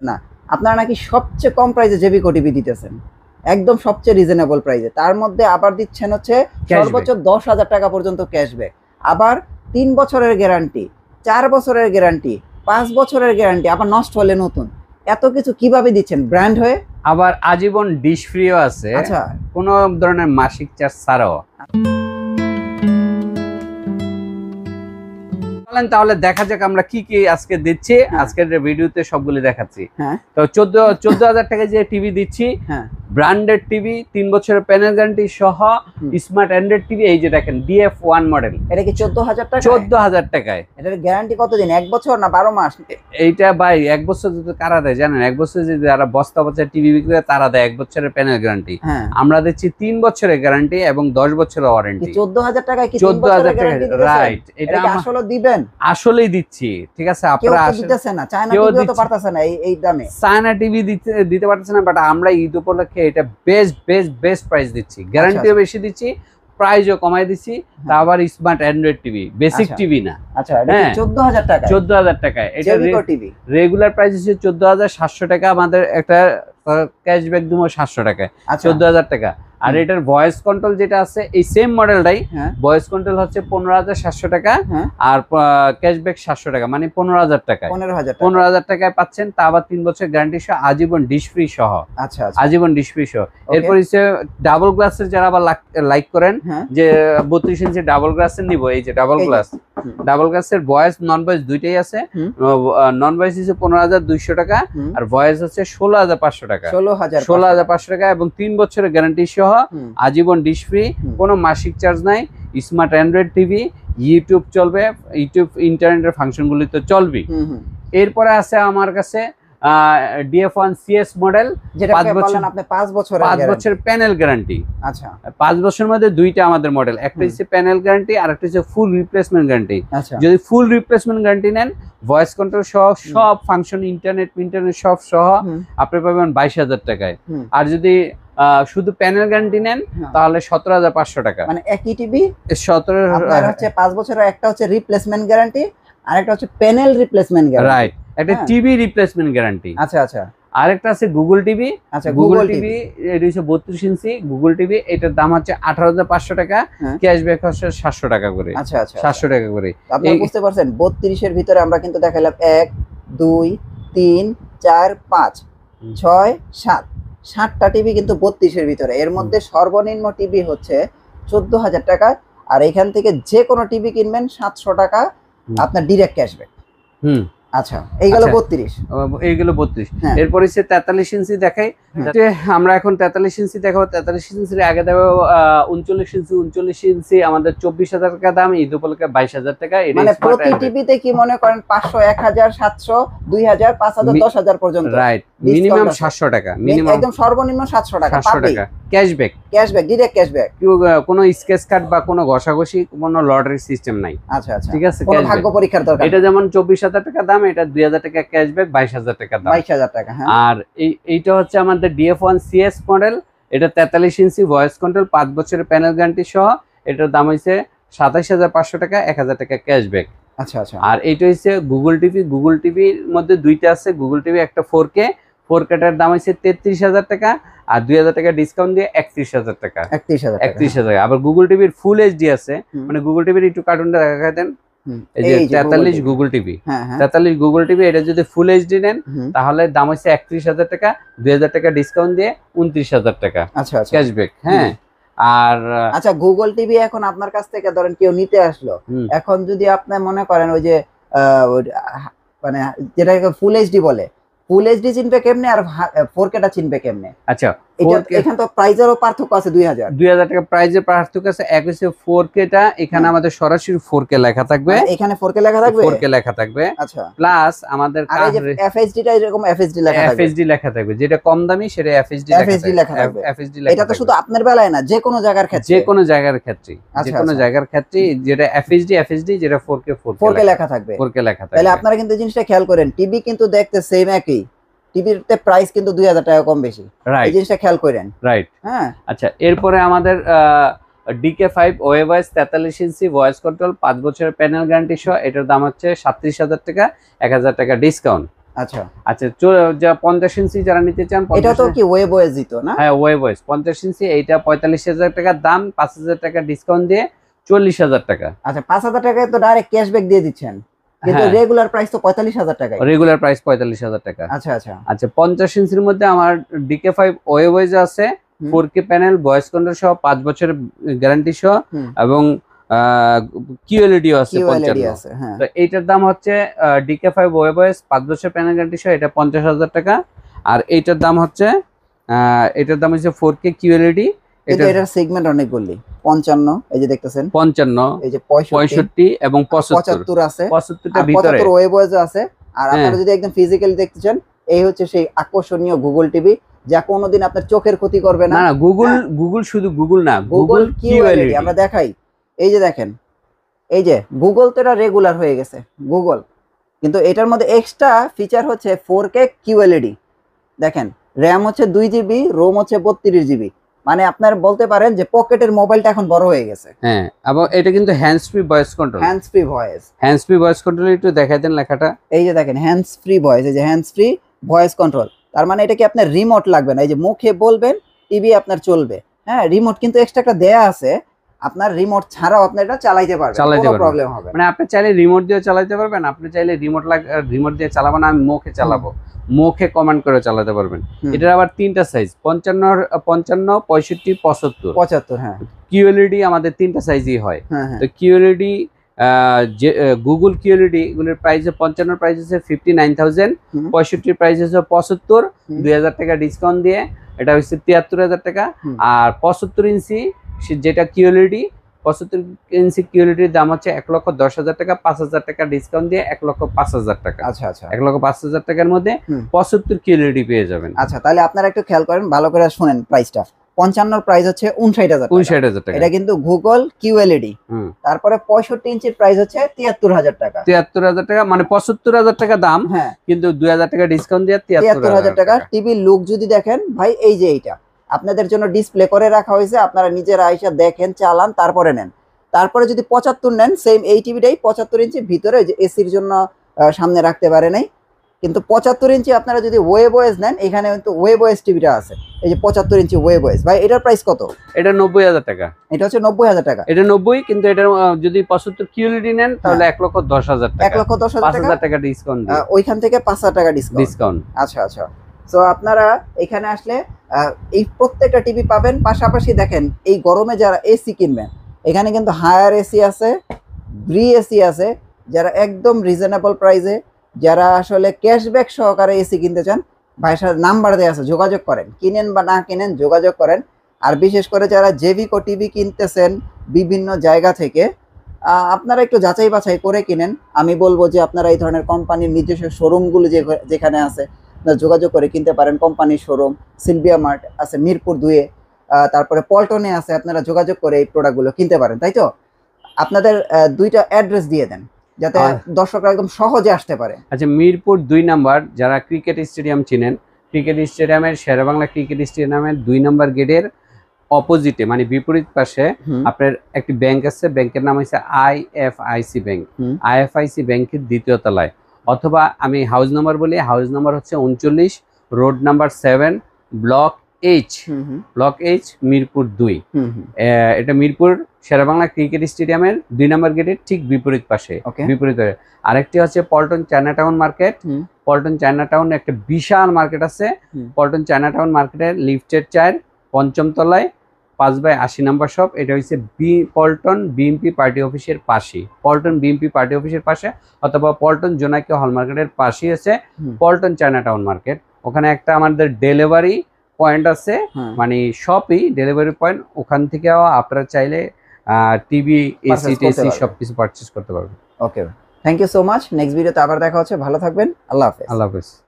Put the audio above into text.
না, আপনারা নাকি সবচেয়ে কম প্রাইসে জেবিকো টিভি দিতেছেন, একদম সবচেয়ে রিজনেবল প্রাইসে। তার মধ্যে আবার দিচ্ছেন হচ্ছে সর্বোচ্চ 10,000 টাকা পর্যন্ত ক্যাশব্যাক, আবার 3 বছরের গ্যারান্টি, 4 বছরের গ্যারান্টি, 5 বছরের গ্যারান্টি, আবার নষ্ট হলে নতুন। এত কিছু কিভাবে দিচ্ছেন ব্র্যান্ড হয়ে? আবার আজীবন ডিশ ফ্রিও আছে, আচ্ছা, কোনো ধরনের মাসিক চার্জ ছাড়াও। তাহলে দেখা যাক আমরা কি কি আজকে দিচ্ছি। আজকের ভিডিওতে সবগুলি দেখাচ্ছি। তো 14,000 টাকা যে টিভি দিচ্ছি, ব্র্যান্ডেড টিভি, 3 বছরের প্যানেল গ্যারান্টি সহ স্মার্ট অ্যান্ড্রয়েড টিভি। এই যে দেখেন DF1 মডেল, এটা কি 14,000 টাকা? 14,000 টাকায়। এটার গ্যারান্টি কতদিন, 1 বছর না 12 মাস? এইটা ভাই 1 বছর যদি কারা দেয় জানেন, 1 বছর যদি যারা বস্তা বস্তা টিভি বিক্রি করে তারা দেয় 1 বছরের প্যানেল গ্যারান্টি। আমরা দিচ্ছি 3 বছরের গ্যারান্টি এবং 10 বছরের ওয়ারেন্টি। 14,000 টাকায় কি 14,000 টাকা, রাইট। এটা আসলে দিবেন, আসলেই দিচ্ছি, ঠিক আছে। আপনারা দিতেছেন না, চায়না টিভি তো পারতেছেন না এই দামে। চায়না টিভি দিতে পারতেছেন না, বাট আমরা ঈদ উপলক্ষে এটা বেস্ট প্রাইস দিচ্ছি, গ্যারান্টিও বেশি দিচ্ছি, প্রাইসও কমাই দিচ্ছি। তা আবার smart Android TV, basic TV না। আচ্ছা, এটা 14,000 টাকা, 14,000 টাকায়। এটা টিভি রেগুলার প্রাইস হচ্ছে 14,700 টাকা। আমাদের একটা ক্যাশব্যাক দিব 700 টাকায়, 14,000 টাকা। আর এটার ভয়েস কন্ট্রোল যেটা আছে এই সেম মডেলটাই, ভয়েস কন্ট্রোল হচ্ছে 15,700 টাকা আর ক্যাশব্যাক 700 টাকা, মানে 15,000 টাকায়। 15,000 টাকায় পাচ্ছেন, তা আবার 3 বছর গ্যারান্টি সহ, আজীবন ডিশ ফ্রি সহ। আচ্ছা, আজীবন ডিশ ফ্রি সহ। এরপর হচ্ছে ডাবল গ্লাসের যারা আবার লাইক করেন যে 32 ইঞ্চি ডাবল গ্লাসের নিব, এই যে ডাবল গ্লাসের ভয়েস নন ভয়েস দুইটাই আছে। নন ভয়েস হচ্ছে 15,200 টাকা আর ভয়েস হচ্ছে 16,500 টাকা, 16,500 টাকা এবং 3 বছরের গ্যারান্টি সহ, আজীবন ডিশ ফ্রি, কোনো মাসিক চার্জ নাই। স্মার্ট অ্যান্ড্রয়েড টিভি, ইউটিউব চলবে, ইউটিউব ইন্টারনেটের ফাংশনগুলি তো চলবে। এরপরে আছে আমার কাছে DF1 CS মডেল, যেটা বললেন আপনি 5 বছরের প্যানেল গ্যারান্টি। আচ্ছা, 5 বছরের মধ্যে দুইটা আমাদের মডেল, একটা হচ্ছে প্যানেল গ্যারান্টি আর একটা হচ্ছে ফুল রিপ্লেসমেন্ট গ্যারান্টি। যদি ফুল রিপ্লেসমেন্ট গ্যারান্টি নেন, ভয়েস কন্ট্রোল সহ সব ফাংশন, ইন্টারনেট সব সহ আপনি পাবেন 22,000 টাকায়। আর যদি শুধু প্যানেল গ্যারান্টি নেন তাহলে 17,500 টাকা। মানে একই টিভি 17 হচ্ছে 5 বছরের, একটা হচ্ছে রিপ্লেসমেন্ট গ্যারান্টি আর একটা হচ্ছে প্যানেল রিপ্লেসমেন্ট গ্যারান্টি, রাইট। একটা টিভি রিপ্লেসমেন্ট গ্যারান্টি। আচ্ছা। আরেকটা আছে গুগল টিভি। আচ্ছা, গুগল টিভি এটা হচ্ছে 32 ইঞ্চি গুগল টিভি, এটার দাম হচ্ছে 18,500 টাকা, ক্যাশব্যাক হচ্ছে 700 টাকা করে। আচ্ছা, 700 টাকা করে। আপনারা বুঝতে পারছেন 32 এর ভিতরে আমরা কিন্তু দেখাইলাম 1 2 3 4 5 6 7 7টা টিভি কিন্তু 32 এর ভিতরে। এর মধ্যে সর্বনিম্ন টিভি হচ্ছে 14,000 টাকা, আর এখান থেকে যে কোনো টিভি কিনবেন 700 টাকা আপনার ডিরেক্ট ক্যাশব্যাক। আচ্ছা, এইগুলো 32, এইগুলো 32। এরপর হচ্ছে 43 ইঞ্চি দেখাই। আমরা এখন 43 ইঞ্চি দেখাবো। 43 ইঞ্চির আগে দেখাবো 39 ইঞ্চি আমাদের 24,000 টাকা দাম, ঈদ উপলক্ষে 22,000 টাকা। মানে প্রতি টিভিতে কি মনে করেন 500 1000 700 2000 5000 10,000 পর্যন্ত, রাইট। মিনিমাম 700 টাকা, মিনিমাম একদম সর্বনিম্ন 700 টাকা 700 টাকা ক্যাশব্যাক, ডিরেক্ট ক্যাশব্যাক। কোনো স্কেচ কাট বা কোনো ঘষাঘষি, কোনো লটারি সিস্টেম নাই। আচ্ছা, ঠিক আছে, কোনো ভাগ্য পরীক্ষার দরকার। এটা যেমন 24,000 টাকা দাম, এটা 2,000 টাকা ক্যাশব্যাক, 22,000 টাকা দাম, 22,000 টাকা। আর এইটা হচ্ছে আমাদের DF1 CS মডেল, এটা 43 ইঞ্চি ভয়েস কন্ট্রোল, 5 বছরের প্যানেল গ্যারান্টি সহ, এটার দাম হইছে 27,500 টাকা, 1,000 টাকা ক্যাশব্যাক। আচ্ছা। আর এইটা হচ্ছে গুগল টিভি। গুগল টিভির মধ্যে দুইটা আছে, গুগল টিভি একটা 4K টার দাম হচ্ছে 33,000 টাকা আর 2,000 টাকা ডিসকাউন্ট দিয়ে 31,000 টাকা। 31,000 টাকা। আবার গুগল টিভির ফুল এইচডি আছে, মানে গুগল টিভির একটু কার্টুনটা দেখা দেন, এই যে 43 গুগল টিভি, 43 গুগল টিভি, এটা যদি ফুল এইচডি নেন তাহলে দাম হচ্ছে 31,000 টাকা, 2,000 টাকা ডিসকাউন্ট দিয়ে 29,000 টাকা ক্যাশব্যাক। আর আচ্ছা, গুগল টিভি এখন আপনার কাছ থেকে ধরেন কেউ নিতে আসলো, এখন যদি আপনি মনে করেন ওই যে মানে যেটাকে ফুল এইচডি বলে, ফুল এইচডি চিনবে কেমনে আর 4K টা চিনবে কেমনে? আচ্ছা, এখানে তো প্রাইজেরও পার্থক্য আছে, 2,000 টাকা প্রাইজের পার্থক্য আছে। এক হচ্ছে 4K টা, এখানে আমাদের সরাসরি 4K লেখা থাকবে, এখানে 4K লেখা থাকবে, 4K লেখা থাকবে। আচ্ছা, প্লাস আমাদের FHD টা এরকম FHD লেখা থাকবে, যেটা কম দামি সেটা FHD লেখা থাকবে। এটা তো শুধু আপনার বেলায় না, যে কোনো জায়গার ক্ষেত্রে, যে কোনো জায়গার ক্ষেত্রে যেটা FHD যেটা 4K লেখা থাকবে, 4K লেখা থাকবে। তাহলে আপনারা কিন্তু জিনিসটা খেয়াল করেন, টিভি কিন্তু দেখতে সেম একই, টিভিতে প্রাইস কিন্তু 2,000 টাকা কম বেশি, এই জিনিসটা খেয়াল করেন, রাইট। আচ্ছা, এরপরে আমাদের DK5 ওয়েভয়েস 43 ইঞ্চি ভয়েস কন্ট্রোল, 5 বছরের প্যানেল গ্যারান্টি সহ, এটার দাম হচ্ছে 37,000 টাকা, 1,000 টাকা ডিসকাউন্ট। আচ্ছা আচ্ছা, যা 50 ইঞ্চি যারা নিতে চান, এটা তো কি ওয়েব ওয়েস দিত না? হ্যাঁ, ওয়েব ওয়েস 50 ইঞ্চি, এইটা 45,000 টাকা দাম, 5,000 টাকা ডিসকাউন্ট দিয়ে 40,000 টাকা। আচ্ছা 5,000 টাকায় তো ডাইরেক্ট ক্যাশব্যাক দিয়ে দিচ্ছেন, কিন্তু হ্যাঁ, রেগুলার প্রাইস তো 45,000 টাকা। রেগুলার প্রাইস 45,000 টাকা। আচ্ছা আচ্ছা আচ্ছা, 50 ইঞ্চির মধ্যে আমার DK5 ওয়েব ওয়েস আছে, 4K প্যানেল, ভয়েস কন্ট্রোল সহ, 5 বছরের গ্যারান্টি সহ, এবং QLED আছে 55। হ্যাঁ। তো এইটার দাম হচ্ছে DK5 ওয়েব ওয়েস 5 বছর প্যানেল গ্যারান্টি সহ, এটা 50,000 টাকা। আর এইটার দাম হচ্ছে 4K QLED। এটার সেগমেন্ট অনেকগুলি, 55 এই যে দেখতেছেন, 55, এই যে 65 এবং 75 আছে, 75টা ভিতরে 75 ওয়েব ওয়েস আছে। আর আপনারা যদি একদম ফিজিক্যালি দেখতে চান, এই হচ্ছে সেই আকর্ষণীয় গুগল টিভি, যা কোনোদিন আপনার চোখের ক্ষতি করবে না। না, গুগল শুধু গুগল না, গুগল QLED আমরা দেখাই। এই যে দেখেন, এই যে গুগল তো এটা রেগুলার হয়ে গেছে গুগল, কিন্তু এটার মধ্যে এক্সট্রা ফিচার হচ্ছে 4K QLED। দেখেন, র্যাম হচ্ছে 2GB, রোম হচ্ছে 32GB। মানে আপনার বলতে পারেন যে পকেটের মোবাইলটা এখন বড় হয়ে গেছে। হ্যাঁ, এবং এটা কিন্তু hands free voice control. Hands free voice control একটু দেখাই দেন লেখাটা। এই যে দেখেন, হ্যান্ডস ফ্রি ভয়েস, এই যে হ্যান্ডস ফ্রি ভয়েস কন্ট্রোল। তার মানে এটা কি আপনার রিমোট লাগবে না, এই যে মুখে বলবেন টিভি আপনার চলবে। হ্যাঁ, রিমোট কিন্তু এক্সট্রা একটা দেয়া আছে, আপনার রিমোট ছাড়াও আপনি এটা চালাইতে পারবেন, কোনো প্রবলেম হবে না। মানে আপনি চাইলে রিমোট দিয়ে চালাতে পারবেন, আপনি চাইলে রিমোট দিয়ে চালাবো না, আমি মুখে চালাবো, মুখে কমান্ড করে চালাতে পারবেন। এটার আবার 3টা সাইজ, 55, 65, 75। হ্যাঁ, QLED আমাদের 3টা সাইজই হয়। তো QLED, গুগল QLED এগুলোর প্রাইস 55 প্রাইস আছে 59,000, 65 প্রাইস আছে 75, 2,000 টাকা ডিসকাউন্ট দিয়ে এটা হচ্ছে 73,000 টাকা। আর 75 ইঞ্চি যেটা QLED, 75 ইঞ্চি QLED দাম হচ্ছে 1,10,000 টাকা, 5,000 টাকা ডিসকাউন্ট দিয়ে 1,05,000 টাকা। আচ্ছা আচ্ছা, 1,05,000 টাকার মধ্যে 75 QLED পেয়ে যাবেন। আচ্ছা, তাহলে আপনারা একটু খেয়াল করেন, ভালো করে শুনেন প্রাইসটা। 55 প্রাইস হচ্ছে 59,000 টাকা, এটা কিন্তু গুগল QLED। তারপরে 65 ইঞ্চির প্রাইস হচ্ছে 73,000 টাকা। 73,000 টাকা মানে 75,000 টাকা দাম, কিন্তু 2,000 টাকা ডিসকাউন্ট দিয়ে 73,000 টাকা। টিভির লুক যদি দেখেন ভাই, এই যে এইটা আপনাদের জন্য ডিসপ্লে করে রাখা হয়েছে, আপনারা নিজেরা আইসা দেখেন, চালান, তারপরে নেন। তারপরে যদি 75 নেন, সেম এই টিভিটাই 75 ইঞ্চি, ভিতরে যে এসির জন্য সামনে রাখতে পারে নাই, কিন্তু 75 ইঞ্চি আপনারা যদি ওয়েব ওয়েস নেন, এখানে কিন্তু ওয়েব ওয়েস টিভিটা আছে, এই যে 75 ইঞ্চি ওয়েব ওয়েস। ভাই এটার প্রাইস কত? এটা 90,000 টাকা। এটা হচ্ছে 90,000 টাকা। এটা 90, কিন্তু এটা যদি 75 QLED নেন তাহলে 1,10,000 টাকা, 1,10,000 টাকা ডিসকাউন্ট, ওইখান থেকে 5,000 টাকা ডিসকাউন্ট। আচ্ছা আচ্ছা, তো আপনারা এখানে আসলে এই প্রত্যেকটা টিভি পাবেন। পাশাপাশি দেখেন, এই গরমে যারা এসি কিনবেন, এখানে কিন্তু হায়ার এসি আছে, ব্রি এসি আছে, যারা একদম রিজনেবল প্রাইসে, যারা আসলে ক্যাশব্যাক সহকারে এসি কিনতে চান, ভাইয়ের সাথে নাম্বার দেওয়া আছে, যোগাযোগ করেন, কিনেন বা না কিনেন যোগাযোগ করেন। আর বিশেষ করে যারা জেভিকো টিভি কিনতেছেন বিভিন্ন জায়গা থেকে, আপনারা একটু যাচাই বাছাই করে কিনেন। আমি বলবো যে আপনারা এই ধরনের কোম্পানির নিজস্ব শোরুমগুলো যেখানে আছে যোগাযোগ করে কিনতে পারেন। কোম্পানির শোরুম সিলভিয়া মার্ট আছে মিরপুর 2-এ, তারপরে পল্টনে আছে, আপনারা যোগাযোগ করে এই প্রোডাক্টগুলো কিনতে পারেন। তাই তো, আপনাদের 2টা অ্যাড্রেস দিয়ে দেন যাতে দর্শকরা একদম সহজে আসতে পারে। আচ্ছা, মিরপুর 2 নাম্বার, যারা ক্রিকেট স্টেডিয়াম চিনেন, ক্রিকেট স্টেডিয়ামের শেরেবাংলা ক্রিকেট স্টেডিয়ামের 2 নাম্বার গেটের অপোজিটে, মানে বিপরীত পাশে আপনার একটি ব্যাংক আছে, ব্যাংকের নাম হচ্ছে IFIC ব্যাংক। IFIC ব্যাংকের 2য় তলায়, অথবা আমি হাউস নাম্বার বলি, হাউস নাম্বার হচ্ছে 39, road number 7, block H, Mirpur 2। এটা মিরপুর শেরেবাংলা ক্রিকেট স্টেডিয়ামের 2 নাম্বার গেটের ঠিক বিপরীত পাশে। আরেকটি হচ্ছে Paltan Chinatown market. Paltan Chinatown একটা বিশাল মার্কেট আছে, পল্টন চায়নাটাউন মার্কেটের লিফটের 4, 5ম তলায় 5/80 নাম্বার শপ। এটা হচ্ছে পল্টন বিএমপি পার্টি অফিসের পাশে, পল্টন বিএমপি পার্টি অফিসের পাশে, অথবা পল্টন জোনাকিয়া হল মার্কেটের পাশেই আছে পল্টন চায়নাটাউন মার্কেট। ওখানে একটা আমাদের ডেলিভারি পয়েন্ট আছে, মানে শপই ডেলিভারি পয়েন্ট, ওখান থেকেও আপনারা চাইলে টিভি, এসি, টেসি সবকিছু পারচেজ করতে পারবেন। Okay, thank you so much. Next ভিডিওতে আবার দেখা হচ্ছে, ভালো থাকবেন, আল্লাহ হাফেজ। আল্লাহ হাফেজ।